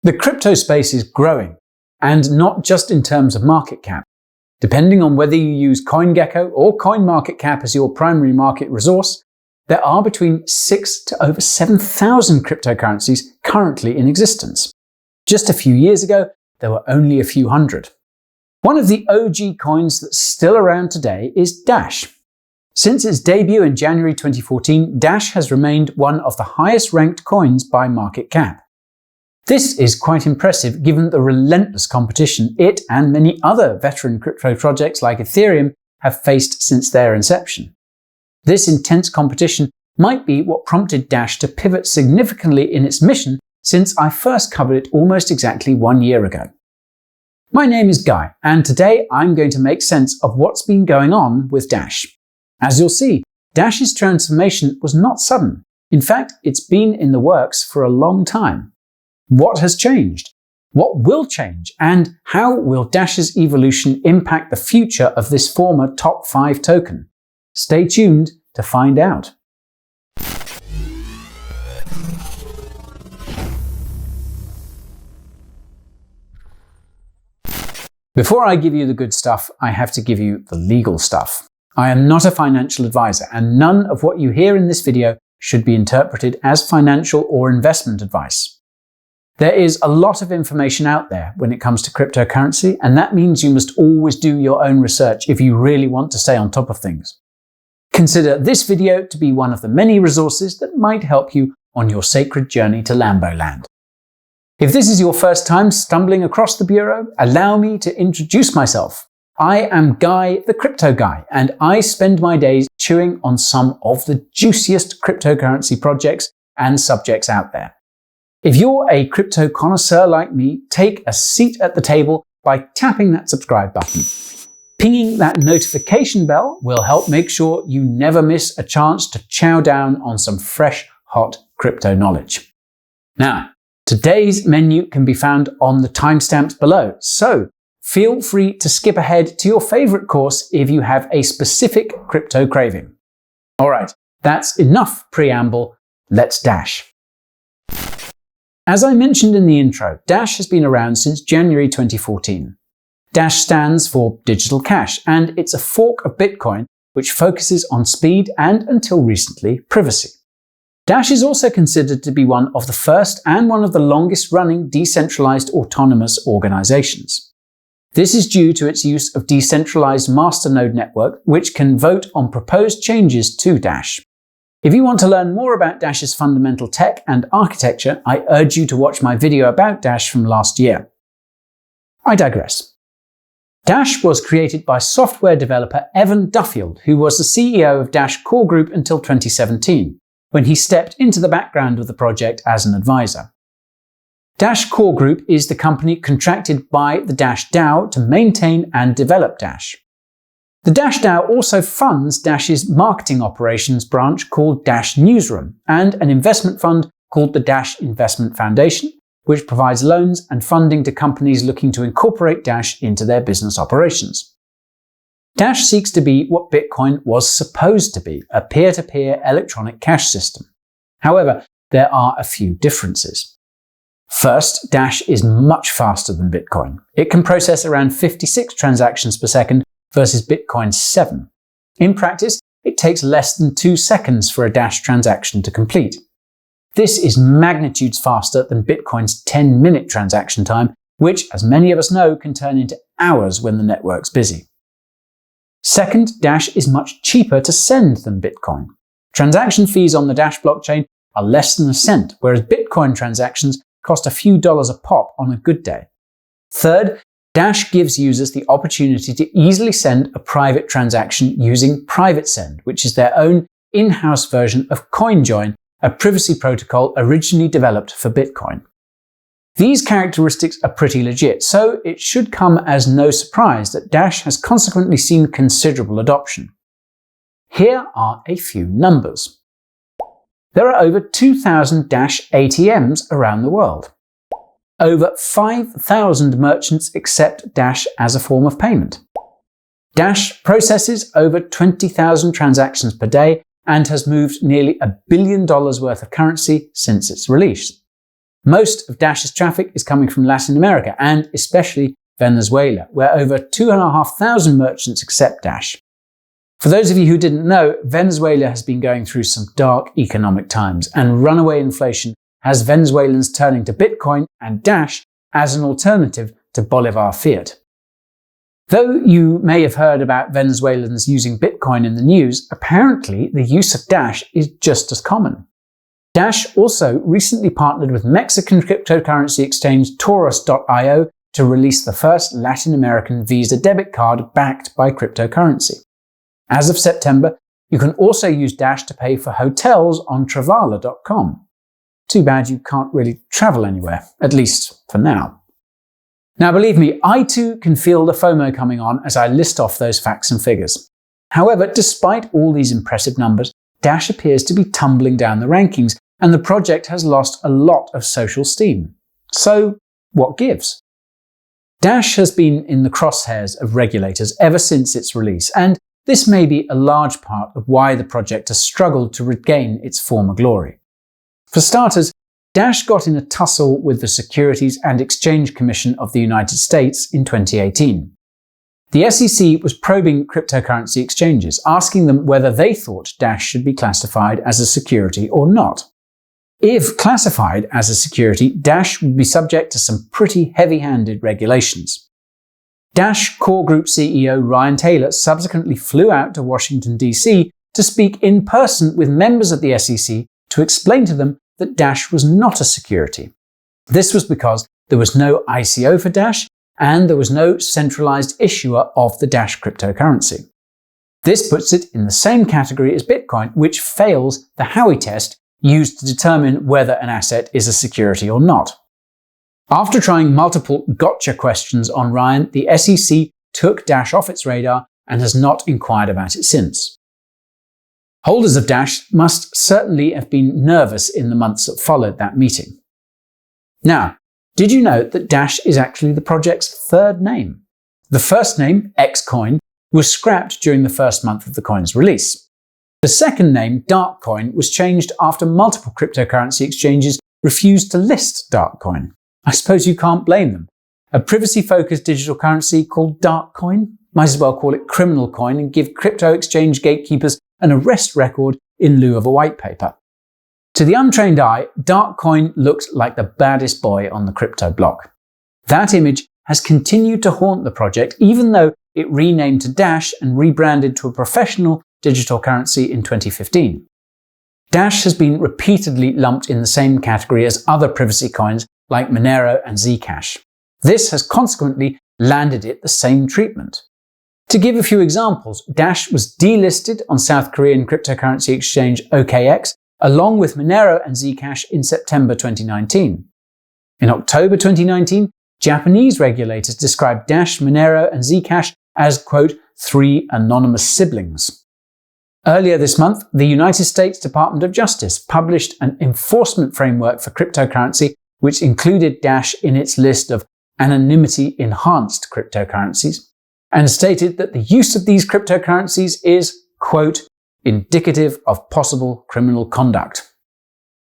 The crypto space is growing, and not just in terms of market cap. Depending on whether you use CoinGecko or CoinMarketCap as your primary market resource, there are between 6 to over 7,000 cryptocurrencies currently in existence. Just a few years ago, there were only a few hundred. One of the OG coins that's still around today is Dash. Since its debut in January 2014, Dash has remained one of the highest ranked coins by market cap. This is quite impressive given the relentless competition it and many other veteran crypto projects like Ethereum have faced since their inception. This intense competition might be what prompted Dash to pivot significantly in its mission since I first covered it almost exactly 1 year ago. My name is Guy, and today I'm going to make sense of what's been going on with Dash. As you'll see, Dash's transformation was not sudden. In fact, it's been in the works for a long time. What has changed? What will change? And how will Dash's evolution impact the future of this former top 5 token? Stay tuned to find out. Before I give you the good stuff, I have to give you the legal stuff. I am not a financial advisor, and none of what you hear in this video should be interpreted as financial or investment advice. There is a lot of information out there when it comes to cryptocurrency, and that means you must always do your own research if you really want to stay on top of things. Consider this video to be one of the many resources that might help you on your sacred journey to Lambo Land. If this is your first time stumbling across the Bureau, allow me to introduce myself. I am Guy, the Crypto Guy, and I spend my days chewing on some of the juiciest cryptocurrency projects and subjects out there. If you're a crypto connoisseur like me, take a seat at the table by tapping that subscribe button. Pinging that notification bell will help make sure you never miss a chance to chow down on some fresh, hot crypto knowledge. Now, today's menu can be found on the timestamps below, so feel free to skip ahead to your favorite course if you have a specific crypto craving. Alright, that's enough preamble, let's dash. As I mentioned in the intro, Dash has been around since January 2014. Dash stands for Digital Cash, and it's a fork of Bitcoin which focuses on speed and, until recently, privacy. Dash is also considered to be one of the first and one of the longest-running decentralized autonomous organizations. This is due to its use of decentralized masternode network, which can vote on proposed changes to Dash. If you want to learn more about Dash's fundamental tech and architecture, I urge you to watch my video about Dash from last year. I digress. Dash was created by software developer Evan Duffield, who was the CEO of Dash Core Group until 2017, when he stepped into the background of the project as an advisor. Dash Core Group is the company contracted by the Dash DAO to maintain and develop Dash. The Dash DAO also funds Dash's marketing operations branch called Dash Newsroom and an investment fund called the Dash Investment Foundation, which provides loans and funding to companies looking to incorporate Dash into their business operations. Dash seeks to be what Bitcoin was supposed to be, a peer-to-peer electronic cash system. However, there are a few differences. First, Dash is much faster than Bitcoin. It can process around 56 transactions per second versus Bitcoin's 7. In practice, it takes less than 2 seconds for a Dash transaction to complete. This is magnitudes faster than Bitcoin's 10-minute transaction time, which, as many of us know, can turn into hours when the network's busy. Second, Dash is much cheaper to send than Bitcoin. Transaction fees on the Dash blockchain are less than a cent, whereas Bitcoin transactions cost a few dollars a pop on a good day. Third, Dash gives users the opportunity to easily send a private transaction using PrivateSend, which is their own in-house version of CoinJoin, a privacy protocol originally developed for Bitcoin. These characteristics are pretty legit, so it should come as no surprise that Dash has consequently seen considerable adoption. Here are a few numbers. There are over 2,000 Dash ATMs around the world. Over 5,000 merchants accept Dash as a form of payment. Dash processes over 20,000 transactions per day and has moved nearly $1 billion worth of currency since its release. Most of Dash's traffic is coming from Latin America and especially Venezuela, where over 2,500 merchants accept Dash. For those of you who didn't know, Venezuela has been going through some dark economic times, and runaway inflation has Venezuelans turning to Bitcoin and Dash as an alternative to Bolivar fiat. Though you may have heard about Venezuelans using Bitcoin in the news, apparently the use of Dash is just as common. Dash also recently partnered with Mexican cryptocurrency exchange Toros.io to release the first Latin American Visa debit card backed by cryptocurrency. As of September, you can also use Dash to pay for hotels on Travala.com. Too bad you can't really travel anywhere, at least for now. Now believe me, I too can feel the FOMO coming on as I list off those facts and figures. However, despite all these impressive numbers, Dash appears to be tumbling down the rankings, and the project has lost a lot of social steam. So, what gives? Dash has been in the crosshairs of regulators ever since its release, and this may be a large part of why the project has struggled to regain its former glory. For starters, Dash got in a tussle with the Securities and Exchange Commission of the United States in 2018. The SEC was probing cryptocurrency exchanges, asking them whether they thought Dash should be classified as a security or not. If classified as a security, Dash would be subject to some pretty heavy-handed regulations. Dash Core Group CEO Ryan Taylor subsequently flew out to Washington, D.C. to speak in person with members of the SEC to explain to them that Dash was not a security. This was because there was no ICO for Dash and there was no centralized issuer of the Dash cryptocurrency. This puts it in the same category as Bitcoin, which fails the Howey test used to determine whether an asset is a security or not. After trying multiple gotcha questions on Ryan, the SEC took Dash off its radar and has not inquired about it since. Holders of Dash must certainly have been nervous in the months that followed that meeting. Now, did you know that Dash is actually the project's third name? The first name, Xcoin, was scrapped during the first month of the coin's release. The second name, Darkcoin, was changed after multiple cryptocurrency exchanges refused to list Darkcoin. I suppose you can't blame them. A privacy-focused digital currency called Darkcoin? Might as well call it criminal coin and give crypto exchange gatekeepers an arrest record in lieu of a white paper. To the untrained eye, Darkcoin looked like the baddest boy on the crypto block. That image has continued to haunt the project even though it renamed to Dash and rebranded to a professional digital currency in 2015. Dash has been repeatedly lumped in the same category as other privacy coins like Monero and Zcash. This has consequently landed it the same treatment. To give a few examples, Dash was delisted on South Korean cryptocurrency exchange OKX, along with Monero and Zcash in September 2019. In October 2019, Japanese regulators described Dash, Monero and Zcash as, quote, three anonymous siblings. Earlier this month, the United States Department of Justice published an enforcement framework for cryptocurrency which included Dash in its list of anonymity-enhanced cryptocurrencies, and stated that the use of these cryptocurrencies is, quote, indicative of possible criminal conduct.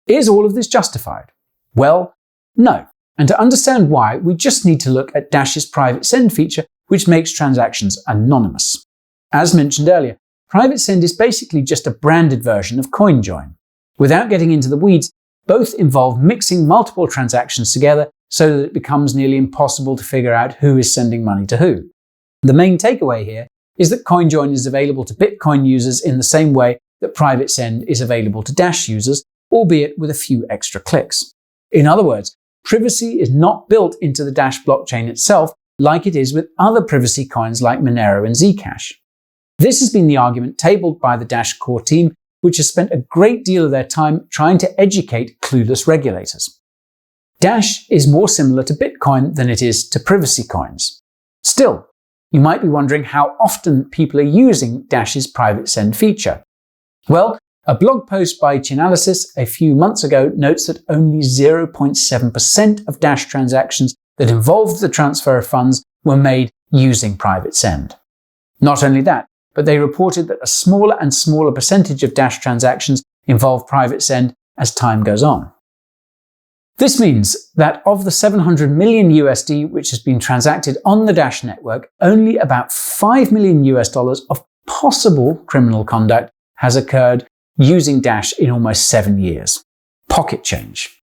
Is all of this justified? Well, no. And to understand why, we just need to look at Dash's PrivateSend feature, which makes transactions anonymous. As mentioned earlier, PrivateSend is basically just a branded version of CoinJoin. Without getting into the weeds, both involve mixing multiple transactions together so that it becomes nearly impossible to figure out who is sending money to who. The main takeaway here is that CoinJoin is available to Bitcoin users in the same way that PrivateSend is available to Dash users, albeit with a few extra clicks. In other words, privacy is not built into the Dash blockchain itself like it is with other privacy coins like Monero and Zcash. This has been the argument tabled by the Dash core team, which has spent a great deal of their time trying to educate clueless regulators. Dash is more similar to Bitcoin than it is to privacy coins. Still, you might be wondering how often people are using Dash's PrivateSend feature. Well, a blog post by Chainalysis a few months ago notes that only 0.7% of Dash transactions that involved the transfer of funds were made using PrivateSend. Not only that, but they reported that a smaller and smaller percentage of Dash transactions involve PrivateSend as time goes on. This means that of the 700 million USD which has been transacted on the Dash network, only about $5 million of possible criminal conduct has occurred using Dash in almost 7 years. Pocket change.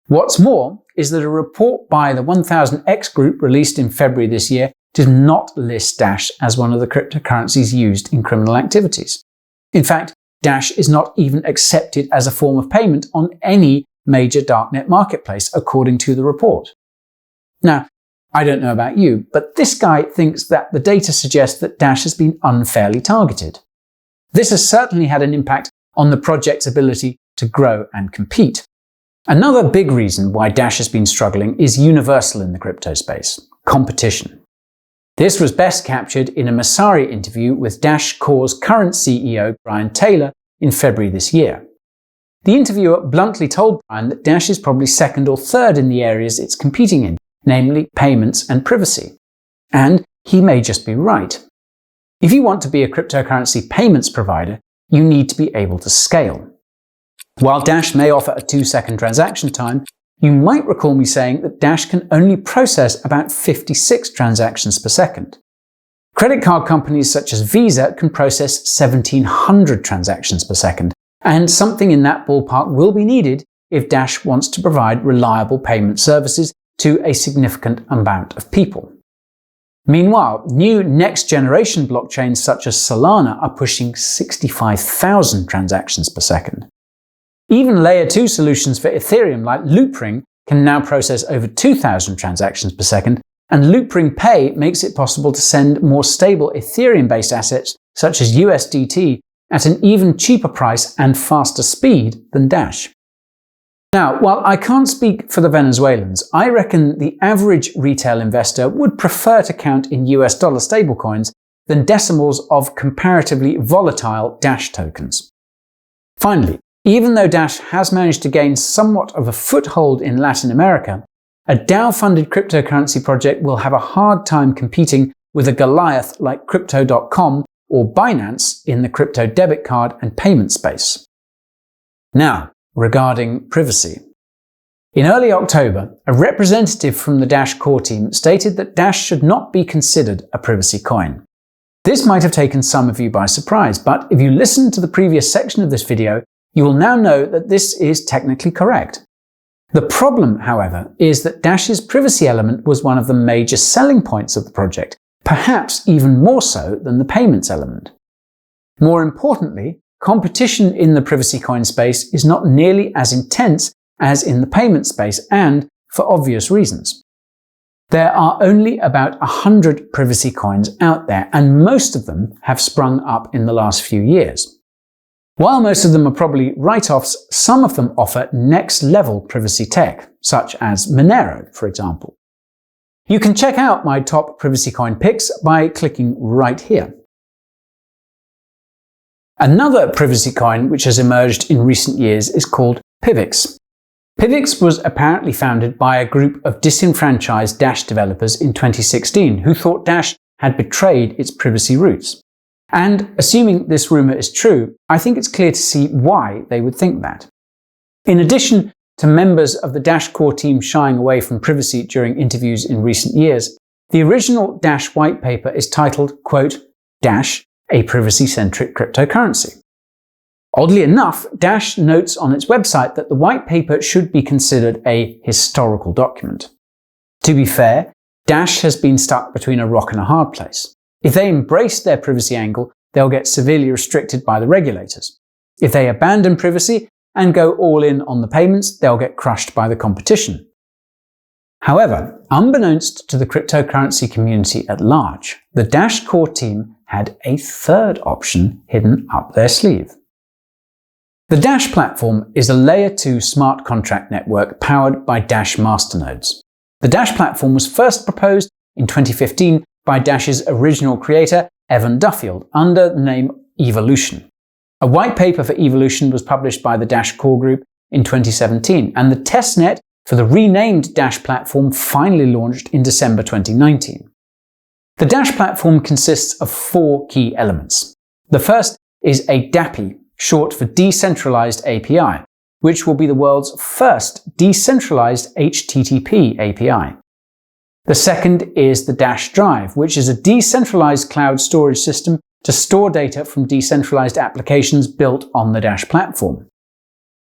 What's more is that a report by the 1000X group released in February this year did not list Dash as one of the cryptocurrencies used in criminal activities. In fact, Dash is not even accepted as a form of payment on any major darknet marketplace, according to the report. Now, I don't know about you, but this guy thinks that the data suggests that Dash has been unfairly targeted. This has certainly had an impact on the project's ability to grow and compete. Another big reason why Dash has been struggling is universal in the crypto space: competition. This was best captured in a Messari interview with Dash Core's current CEO, Brian Taylor, in February this year. The interviewer bluntly told Brian that Dash is probably second or third in the areas it's competing in, namely payments and privacy. And he may just be right. If you want to be a cryptocurrency payments provider, you need to be able to scale. While Dash may offer a 2-second transaction time, you might recall me saying that Dash can only process about 56 transactions per second. Credit card companies such as Visa can process 1,700 transactions per second, and something in that ballpark will be needed if Dash wants to provide reliable payment services to a significant amount of people. Meanwhile, new next-generation blockchains such as Solana are pushing 65,000 transactions per second. Even Layer 2 solutions for Ethereum like Loopring can now process over 2,000 transactions per second, and Loopring Pay makes it possible to send more stable Ethereum-based assets such as USDT at an even cheaper price and faster speed than Dash. Now, while I can't speak for the Venezuelans, I reckon the average retail investor would prefer to count in US dollar stablecoins than decimals of comparatively volatile Dash tokens. Finally, even though Dash has managed to gain somewhat of a foothold in Latin America, a DAO-funded cryptocurrency project will have a hard time competing with a Goliath like Crypto.com or Binance in the crypto debit card and payment space. Now, regarding privacy. In early October, a representative from the Dash core team stated that Dash should not be considered a privacy coin. This might have taken some of you by surprise, but if you listen to the previous section of this video, you will now know that this is technically correct. The problem, however, is that Dash's privacy element was one of the major selling points of the project, perhaps even more so than the payments element. More importantly, competition in the privacy coin space is not nearly as intense as in the payment space, and for obvious reasons. There are only about 100 privacy coins out there, and most of them have sprung up in the last few years. While most of them are probably write-offs, some of them offer next-level privacy tech, such as Monero, for example. You can check out my top privacy coin picks by clicking right here. Another privacy coin which has emerged in recent years is called PIVX. PIVX was apparently founded by a group of disenfranchised Dash developers in 2016 who thought Dash had betrayed its privacy roots. And assuming this rumor is true, I think it's clear to see why they would think that. In addition to members of the Dash core team shying away from privacy during interviews in recent years, the original Dash white paper is titled, quote, Dash, a privacy-centric cryptocurrency. Oddly enough, Dash notes on its website that the white paper should be considered a historical document. To be fair, Dash has been stuck between a rock and a hard place. If they embrace their privacy angle, they'll get severely restricted by the regulators. If they abandon privacy and go all in on the payments, they'll get crushed by the competition. However, unbeknownst to the cryptocurrency community at large, the Dash core team had a third option hidden up their sleeve. The Dash platform is a Layer 2 smart contract network powered by Dash masternodes. The Dash platform was first proposed in 2015 by Dash's original creator, Evan Duffield, under the name Evolution. A white paper for Evolution was published by the Dash core group in 2017, and the testnet for the renamed Dash platform finally launched in December 2019. The Dash platform consists of 4 key elements. The first is a DAPI, short for Decentralized API, which will be the world's first decentralized HTTP API. The second is the Dash Drive, which is a decentralized cloud storage system to store data from decentralized applications built on the Dash platform.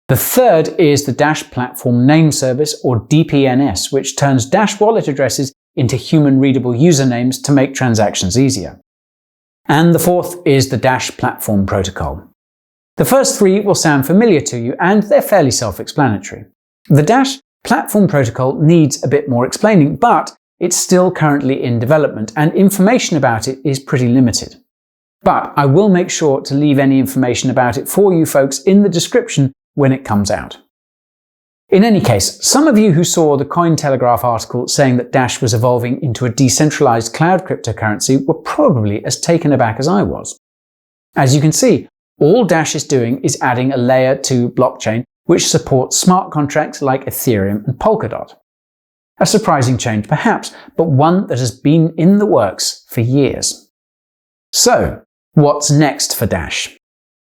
The third is the Dash Platform Name Service, or DPNS, which turns Dash wallet addresses into human-readable usernames to make transactions easier. And the fourth is the Dash Platform Protocol. The first three will sound familiar to you, and they're fairly self-explanatory. The Dash Platform Protocol needs a bit more explaining, but it's still currently in development, and information about it is pretty limited. But I will make sure to leave any information about it for you folks in the description when it comes out. In any case, some of you who saw the Cointelegraph article saying that Dash was evolving into a decentralized cloud cryptocurrency were probably as taken aback as I was. As you can see, all Dash is doing is adding a layer to blockchain which supports smart contracts like Ethereum and Polkadot. A surprising change perhaps, but one that has been in the works for years. So, what's next for Dash?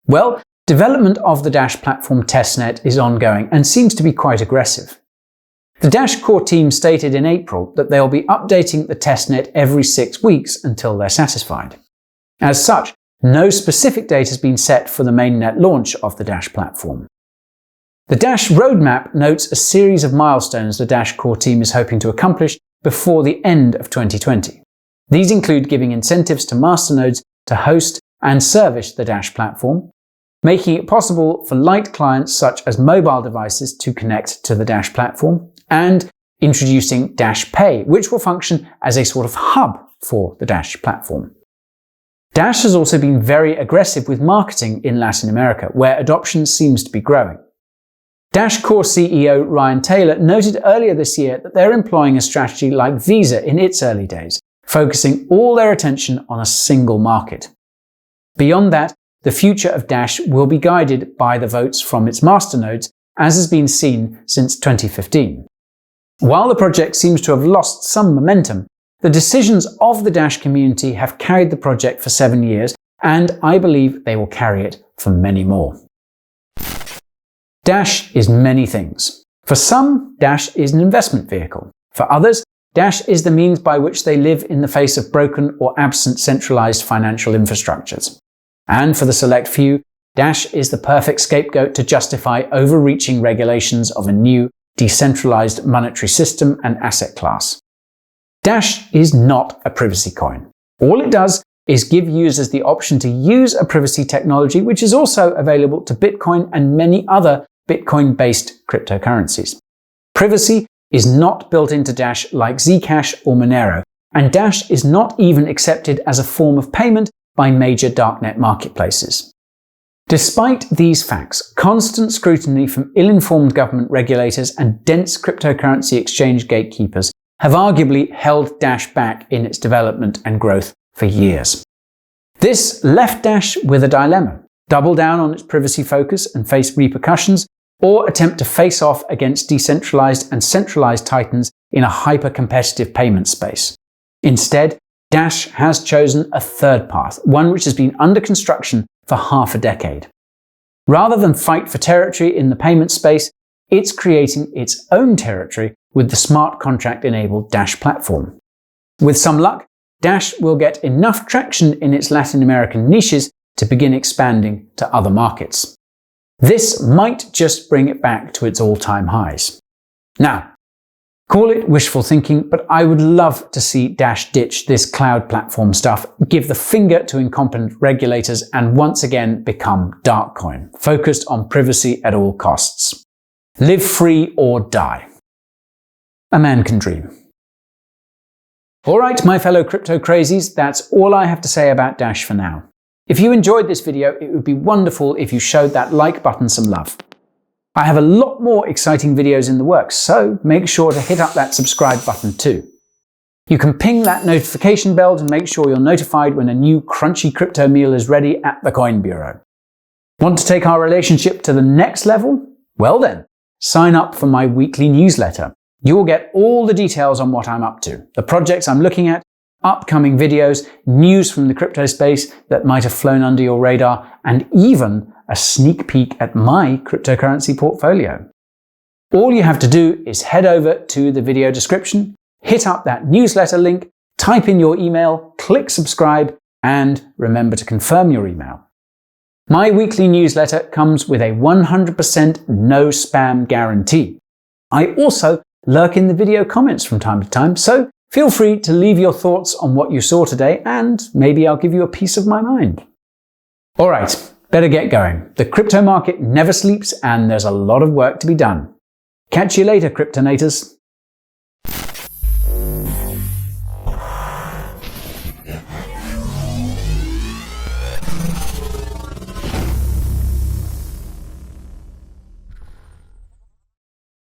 Well, development of the Dash platform testnet is ongoing and seems to be quite aggressive. The Dash core team stated in April that they'll be updating the testnet every 6 weeks until they're satisfied. As such, no specific date has been set for the mainnet launch of the Dash platform. The Dash roadmap notes a series of milestones the Dash core team is hoping to accomplish before the end of 2020. These include giving incentives to masternodes to host and service the Dash platform, making it possible for light clients such as mobile devices to connect to the Dash platform, and introducing Dash Pay, which will function as a sort of hub for the Dash platform. Dash has also been very aggressive with marketing in Latin America, where adoption seems to be growing. Dash Core CEO Ryan Taylor noted earlier this year that they're employing a strategy like Visa in its early days, focusing all their attention on a single market. Beyond that, the future of Dash will be guided by the votes from its masternodes, as has been seen since 2015. While the project seems to have lost some momentum, the decisions of the Dash community have carried the project for 7 years, and I believe they will carry it for many more. Dash is many things. For some, Dash is an investment vehicle. For others, Dash is the means by which they live in the face of broken or absent centralized financial infrastructures. And for the select few, Dash is the perfect scapegoat to justify overreaching regulations of a new, decentralized monetary system and asset class. Dash is not a privacy coin. All it does is give users the option to use a privacy technology which is also available to Bitcoin and many other Bitcoin-based cryptocurrencies. Privacy is not built into Dash like Zcash or Monero, and Dash is not even accepted as a form of payment by major darknet marketplaces. Despite these facts, constant scrutiny from ill-informed government regulators and dense cryptocurrency exchange gatekeepers have arguably held Dash back in its development and growth for years. This left Dash with a dilemma: double down on its privacy focus and face repercussions, or attempt to face off against decentralized and centralized titans in a hyper-competitive payment space. Instead, Dash has chosen a third path, one which has been under construction for half a decade. Rather than fight for territory in the payment space, it's creating its own territory with the smart contract-enabled Dash platform. With some luck, Dash will get enough traction in its Latin American niches to begin expanding to other markets. This might just bring it back to its all-time highs. Now, call it wishful thinking, but I would love to see Dash ditch this cloud platform stuff, give the finger to incompetent regulators, and once again become Darkcoin, focused on privacy at all costs. Live free or die. A man can dream. Alright, my fellow crypto crazies, that's all I have to say about Dash for now. If you enjoyed this video, it would be wonderful if you showed that like button some love. I have a lot more exciting videos in the works, so make sure to hit up that subscribe button too. You can ping that notification bell to make sure you're notified when a new crunchy crypto meal is ready at the Coin Bureau. Want to take our relationship to the next level? Well then, sign up for my weekly newsletter. You will get all the details on what I'm up to, the projects I'm looking at, upcoming videos, news from the crypto space that might have flown under your radar, and even a sneak peek at my cryptocurrency portfolio. All you have to do is head over to the video description, hit up that newsletter link, type in your email, click subscribe, and remember to confirm your email. My weekly newsletter comes with a 100% no spam guarantee. I also lurk in the video comments from time to time, so feel free to leave your thoughts on what you saw today, and maybe I'll give you a piece of my mind. All right, better get going. The crypto market never sleeps, and there's a lot of work to be done. Catch you later, Cryptonators.